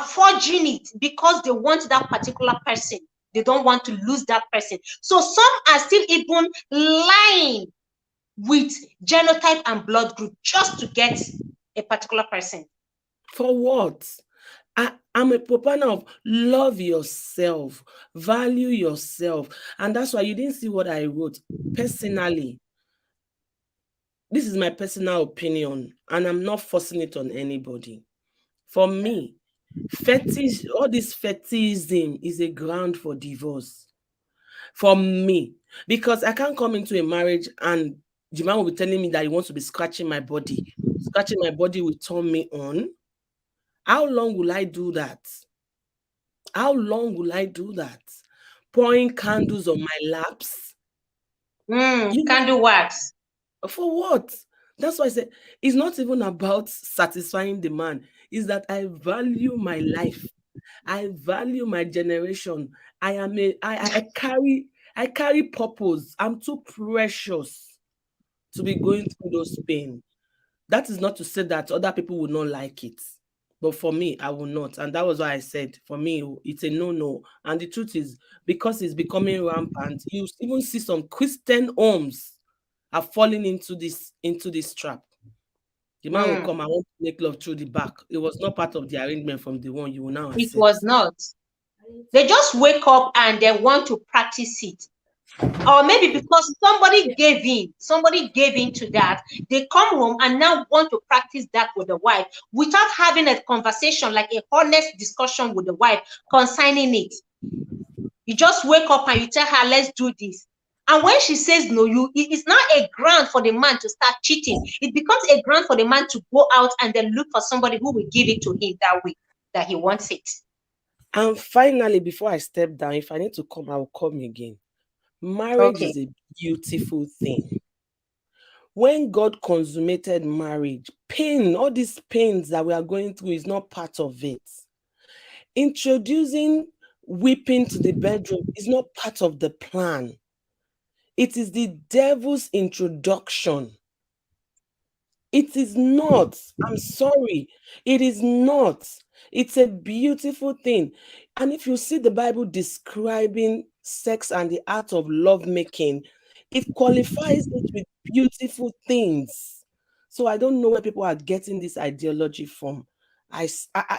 Speaker 1: forging it because they want that particular person. They don't want to lose that person. So some are still even lying with genotype and blood group just to get a particular person.
Speaker 3: For what? I'm a proponent of love yourself, value yourself. And that's why you didn't see what I wrote. Personally, this is my personal opinion, and I'm not forcing it on anybody. For me, all this fetishism is a ground for divorce. For me, because I can't come into a marriage and the man will be telling me that he wants to be scratching my body. Scratching my body will turn me on. How long will I do that? How long will I do that? Pouring candles on my laps?
Speaker 1: Candle wax.
Speaker 3: For what? That's why I said it's not even about satisfying the man. It's that I value my life. I value my generation. I carry purpose. I'm too precious to be going through those pain. That is not to say that other people will not like it. But for me, I will not. And that was why I said, for me, it's a no-no. And the truth is, because it's becoming rampant, you even see some Christian homes are falling into this trap. The man will come, I want to make love through the back. It was not part of the arrangement from the one you will now
Speaker 1: It
Speaker 3: accept.
Speaker 1: was not. They just wake up and they want to practice it. Or maybe because somebody gave in to that, they come home and now want to practice that with the wife without having a conversation, like a honest discussion with the wife concerning it. You just wake up and you tell her, let's do this. And when she says no, it's not a ground for the man to start cheating. It becomes a ground for the man to go out and then look for somebody who will give it to him that way that he wants it.
Speaker 3: And finally, before I step down, if I need to come, I will come again. Marriage is a beautiful thing. When God consummated marriage, pain, all these pains that we are going through is not part of it. Introducing weeping to the bedroom is not part of the plan. It is the devil's introduction. It is not. I'm sorry. It is not. It's a beautiful thing. And if you see the Bible describing sex and the art of lovemaking, it qualifies it with beautiful things. So I don't know where people are getting this ideology from.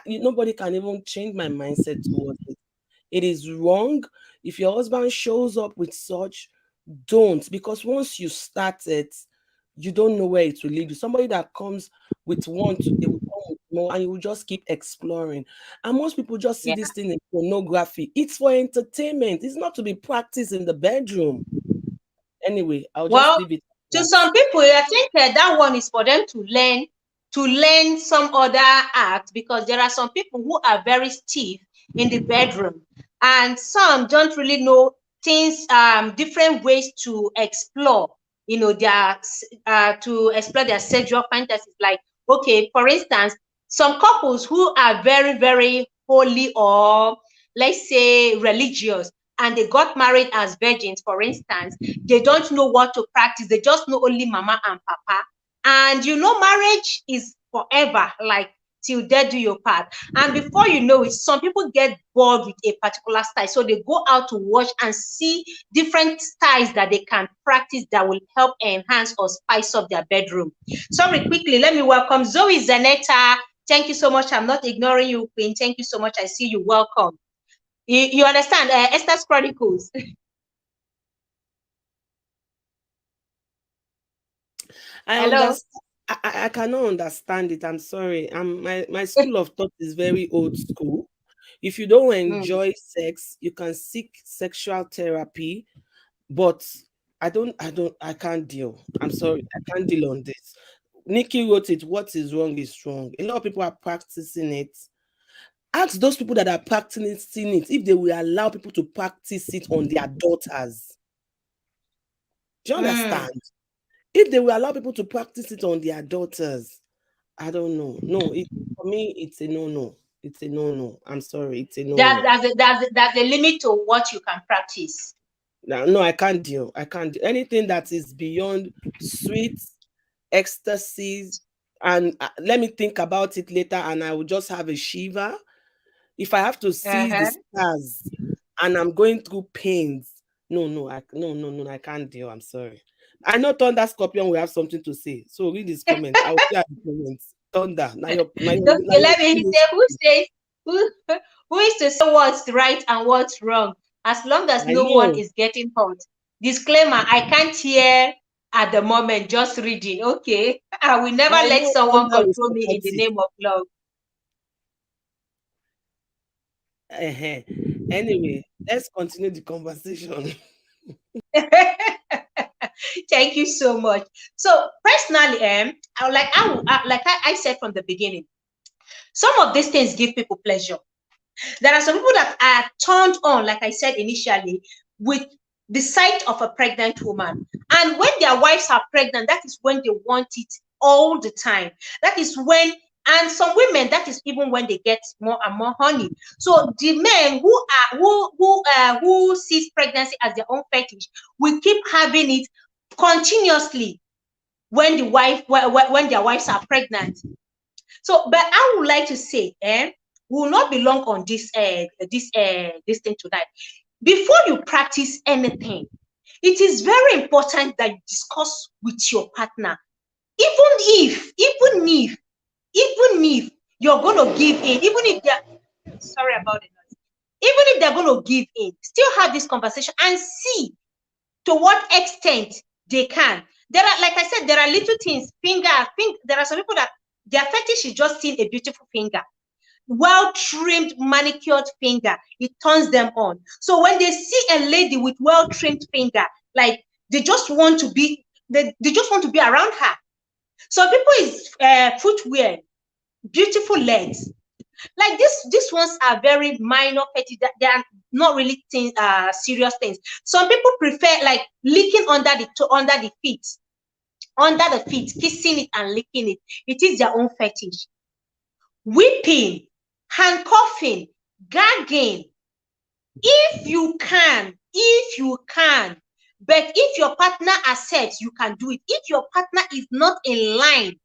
Speaker 3: Nobody can even change my mindset towards it. It is wrong. If your husband shows up with such, don't, because once you start it, you don't know where it will lead you. Somebody that comes with one, they will come with more, and you will just keep exploring. And most people just see this thing in pornography. It's for entertainment. It's not to be practiced in the bedroom. Anyway, I'll just leave it.
Speaker 1: To some people, I think that one is for them to learn some other act, because there are some people who are very stiff in the bedroom, and some don't really know things, different ways to explore, their to explore their sexual fantasies. Like, okay, for instance, some couples who are very, very holy, or let's say religious, and they got married as virgins, for instance, they don't know what to practice. They just know only mama and papa. And marriage is forever, like till death do your part. And before you know it, some people get bored with a particular style. So they go out to watch and see different styles that they can practice that will help enhance or spice up their bedroom. Sorry, quickly, let me welcome Zoe Zanetta. Thank you so much. I'm not ignoring you, Queen. Thank you so much. I see you. Welcome. You understand? Esther's Chronicles. Hello.
Speaker 3: I cannot understand it. I'm sorry. My school of thought is very old school. If you don't enjoy sex, you can seek sexual therapy, but I can't deal. I'm sorry. I can't deal on this. Nikki wrote it. What is wrong is wrong. A lot of people are practicing it. Ask those people that are practicing it if they will allow people to practice it on their daughters. Do you understand? If they will allow people to practice it on their daughters, I don't know. No, for me, it's a no-no. It's a no-no. I'm sorry, it's a no-no.
Speaker 1: There's a limit to what you can practice.
Speaker 3: No, I can't deal. I can't do anything that is beyond sweet ecstasies. And let me think about it later, and I will just have a shiver. If I have to see the stars and I'm going through pains, no, I can't deal. I'm sorry. I know Thunder Scorpion will have something to say. So read his comments. I will share the comments. Thunder.
Speaker 1: Okay, let me say who is to say what's right and what's wrong, as long as no one is getting hurt. Disclaimer, I can't hear at the moment, just reading. Okay, I will never let someone control me in the name of love.
Speaker 3: Anyway, let's continue the conversation.
Speaker 1: Thank you so much. So personally, I said from the beginning, some of these things give people pleasure. There are some people that are turned on, like I said initially, with the sight of a pregnant woman. And when their wives are pregnant, that is when they want it all the time. That is when, and some women, that is even when they get more and more honey. So the men who sees pregnancy as their own fetish will keep having it continuously when their wives are pregnant. So, but I would like to say, we will not be long on this thing tonight. Before you practice anything, it is very important that you discuss with your partner. Even if you're going to give in, even if they're sorry about it, even if they're going to give in, still have this conversation and see to what extent they can. There are, like I said, there are little things, there are some people that their fetish is just seeing a beautiful finger, well-trimmed, manicured finger. It turns them on. So when they see a lady with well-trimmed finger, like they just want to be around her. So people is footwear, beautiful legs. Like these ones are very minor fetish. They are not really serious things. Some people prefer like licking under the feet, kissing it and licking it. It is their own fetish. Whipping, handcuffing, gagging. If you can, but if your partner accepts, you can do it. If your partner is not in line,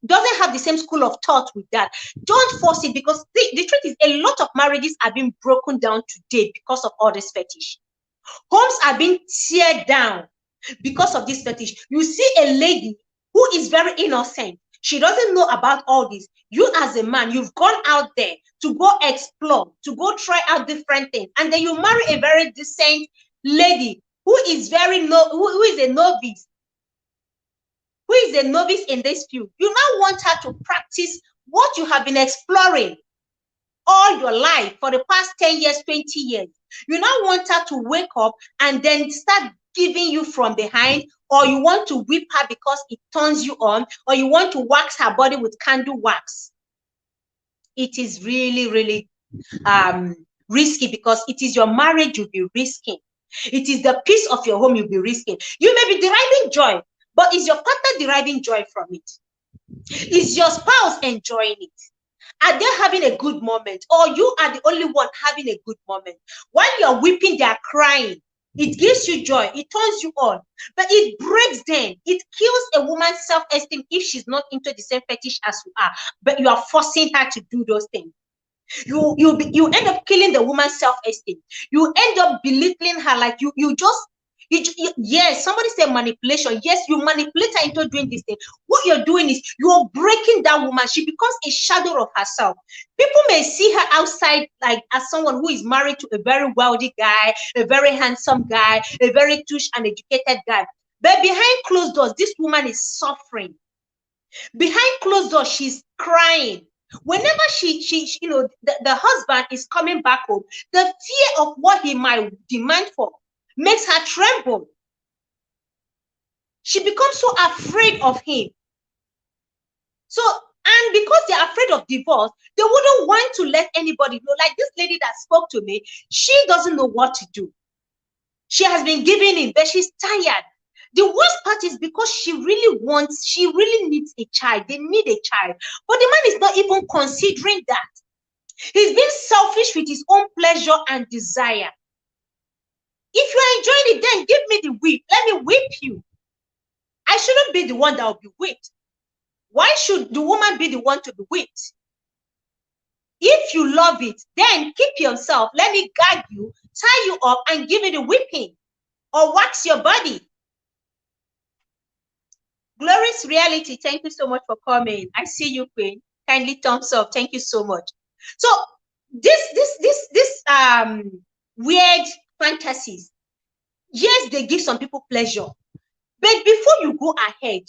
Speaker 1: doesn't have the same school of thought with that, don't force it, because the truth is a lot of marriages are being broken down today because of all this fetish. Homes are being teared down because of this fetish. You see a lady who is very innocent. She doesn't know about all this. You as a man, you've gone out there to go explore, to go try out different things. And then you marry a very decent lady who is a novice. Who is a novice in this field. You now want her to practice what you have been exploring all your life for the past 10 years, 20 years. You now want her to wake up and then start giving you from behind, or you want to whip her because it turns you on, or you want to wax her body with candle wax. It is really, really risky, because it is your marriage you'll be risking. It is the peace of your home you'll be risking. You may be deriving joy, but is your partner deriving joy from it? Is your spouse enjoying it? Are they having a good moment, or you are the only one having a good moment? While you're weeping, they're crying. It gives you joy. It turns you on, but it breaks them. It kills a woman's self-esteem if she's not into the same fetish as you are, but you are forcing her to do those things. You end up killing the woman's self-esteem. You end up belittling her, like yes, somebody said manipulation. Yes, you manipulate her into doing this thing. What you're doing is you're breaking that woman. She becomes a shadow of herself. People may see her outside like as someone who is married to a very wealthy guy, a very handsome guy, a very tush and educated guy. But behind closed doors, this woman is suffering. Behind closed doors, she's crying. Whenever the husband is coming back home, the fear of what he might demand for makes her tremble. She becomes so afraid of him. So, and because they're afraid of divorce, they wouldn't want to let anybody know. Like this lady that spoke to me, she doesn't know what to do. She has been giving in, but she's tired. The worst part is because she really needs a child. They need a child. But the man is not even considering that. He's being selfish with his own pleasure and desire. If you are enjoying it, then give me the whip. Let me whip you. I shouldn't be the one that will be whipped. Why should the woman be the one to be whipped? If you love it, then keep yourself. Let me gag you, tie you up, and give you the whipping. Or wax your body. Glorious Reality, thank you so much for coming. I see you, Queen. Kindly thumbs up. Thank you so much. So this weird fantasies, yes, they give some people pleasure. But before you go ahead,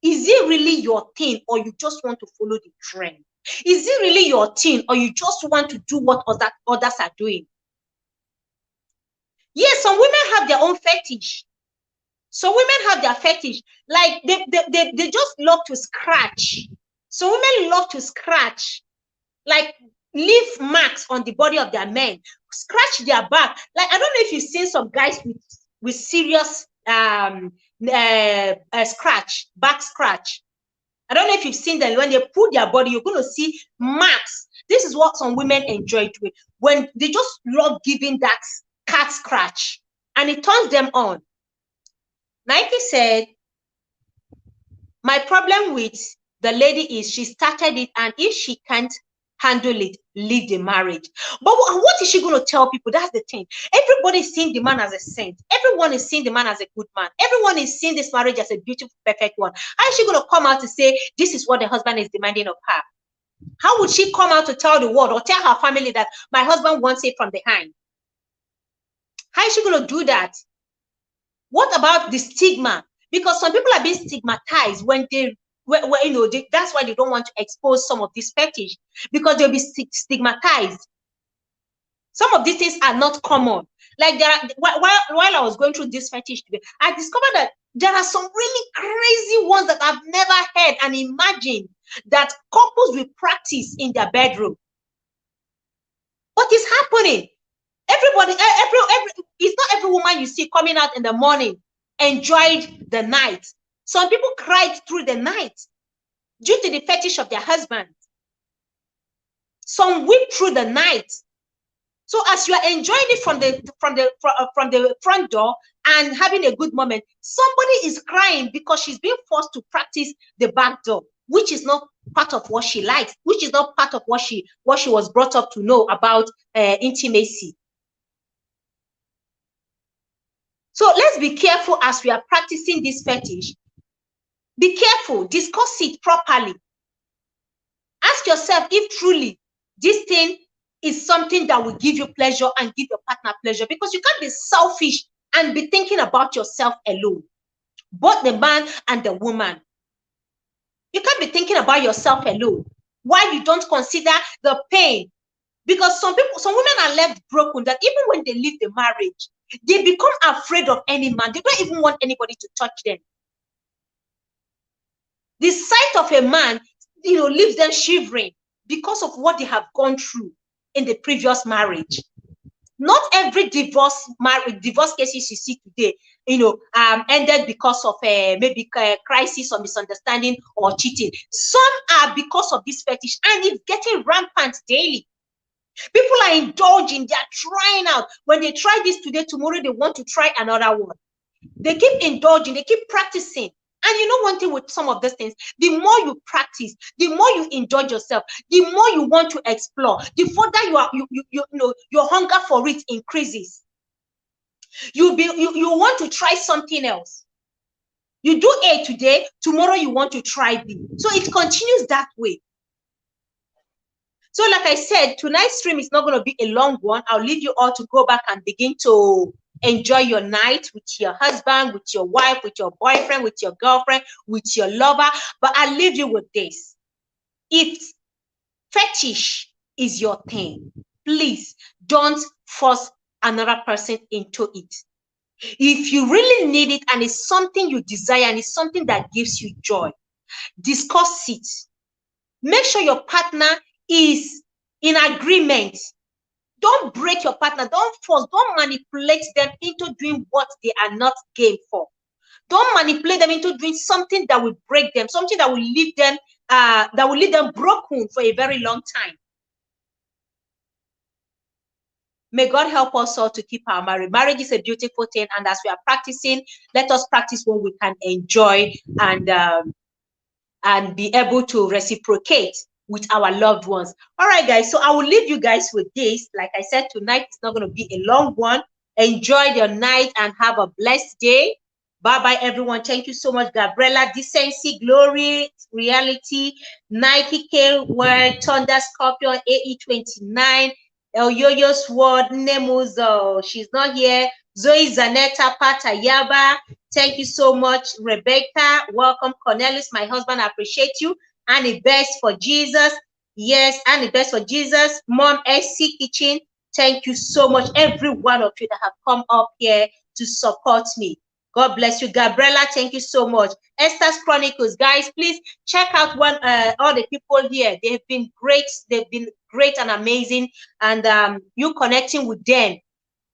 Speaker 1: is it really your thing, or you just want to follow the trend? Is it really your thing, or you just want to do what others are doing? Yes, some women have their own fetish. So women have their fetish. Like they just love to scratch. So women love to scratch, like leave marks on the body of their men, scratch their back. Like, I don't know if you've seen some guys with serious scratch, back scratch. I don't know if you've seen them. When they pull their body, you're going to see marks. This is what some women enjoy doing, when they just love giving that cat scratch, and it turns them on. Nike said, my problem with the lady is she started it, and if she can't handle it, leave the marriage. But what is she going to tell people? That's the thing. Everybody is seeing the man as a saint. Everyone is seeing the man as a good man. Everyone is seeing this marriage as a beautiful, perfect one. How is she going to come out to say this is what the husband is demanding of her? How would she come out to tell the world or tell her family that my husband wants it from behind? How is she going to do that? What about the stigma? Because some people are being stigmatized when they, you know, that's why they don't want to expose some of this fetish, because they'll be stigmatized. Some of these things are not common. Like while I was going through this fetish today, I discovered that there are some really crazy ones that I've never heard and imagined that couples will practice in their bedroom. What is happening? Everybody, it's not every woman you see coming out in the morning enjoyed the night. Some people cried through the night due to the fetish of their husband. Some weep through the night. So as you are enjoying it from the front door and having a good moment, somebody is crying because she's being forced to practice the back door, which is not part of what she likes, which is not part of what she was brought up to know about intimacy. So let's be careful as we are practicing this fetish. Be careful, discuss it properly. Ask yourself if truly this thing is something that will give you pleasure and give your partner pleasure, because you can't be selfish and be thinking about yourself alone, both the man and the woman. You can't be thinking about yourself alone. Why you don't consider the pain? Because some women are left broken that even when they leave the marriage, they become afraid of any man. They don't even want anybody to touch them. The sight of a man, you know, leaves them shivering because of what they have gone through in the previous marriage. Not every divorce cases you see today, you know, ended because of maybe crisis or misunderstanding or cheating. Some are because of this fetish, and it's getting rampant daily. People are indulging, they are trying out. When they try this today, tomorrow they want to try another one. They keep indulging, they keep practicing. And you know one thing with some of these things, the more you practice, the more you indulge yourself, the more you want to explore, the further you know your hunger for it increases. You want to try something else. You do A today, tomorrow you want to try B. So it continues that way. So like I said, tonight's stream is not going to be a long one. I'll leave you all to go back and begin to enjoy your night with your husband, with your wife, with your boyfriend, with your girlfriend, with your lover. But I'll leave you with this. If fetish is your thing, please don't force another person into it. If you really need it and it's something you desire and it's something that gives you joy, discuss it. Make sure your partner is in agreement. Don't break your partner. Don't force, don't manipulate them into doing what they are not game for. Don't manipulate them into doing something that will break them, something that will leave them broken for a very long time. May God help us all to keep our marriage. Marriage is a beautiful thing, and as we are practicing, let us practice what we can enjoy and be able to reciprocate with our loved ones. All right, guys. So I will leave you guys with this. Like I said, tonight it's not going to be a long one. Enjoy your night and have a blessed day. Bye-bye, everyone. Thank you so much, Gabriella. Decency, Glory, Reality, Nike, K-Word, Thunder, Scorpion, AE29, El Yo-Yo's Word, Nemuzo. She's not here. Zoe, Zanetta, Patayaba. Thank you so much, Rebecca. Welcome, Cornelius, my husband. I appreciate you. And the best for Jesus. Yes, and the best for Jesus. Mom, SC Kitchen. Thank you so much, every one of you that have come up here to support me. God bless you. Gabriella, thank you so much. Esther's Chronicles, guys, please check out all the people here. They've been great. They've been great and amazing. And you connecting with them,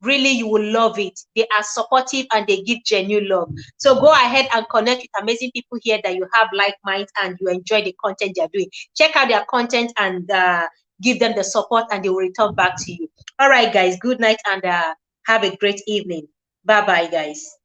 Speaker 1: really, you will love it. They are supportive and they give genuine love. So go ahead and connect with amazing people here that you have like minds and you enjoy the content they're doing. Check out their content and give them the support and they will return back to you. All right, guys. Good night and have a great evening. Bye-bye, guys.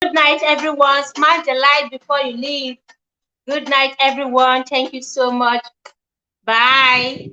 Speaker 1: Good night, everyone. Smash the like before you leave. Good night, everyone. Thank you so much. Bye.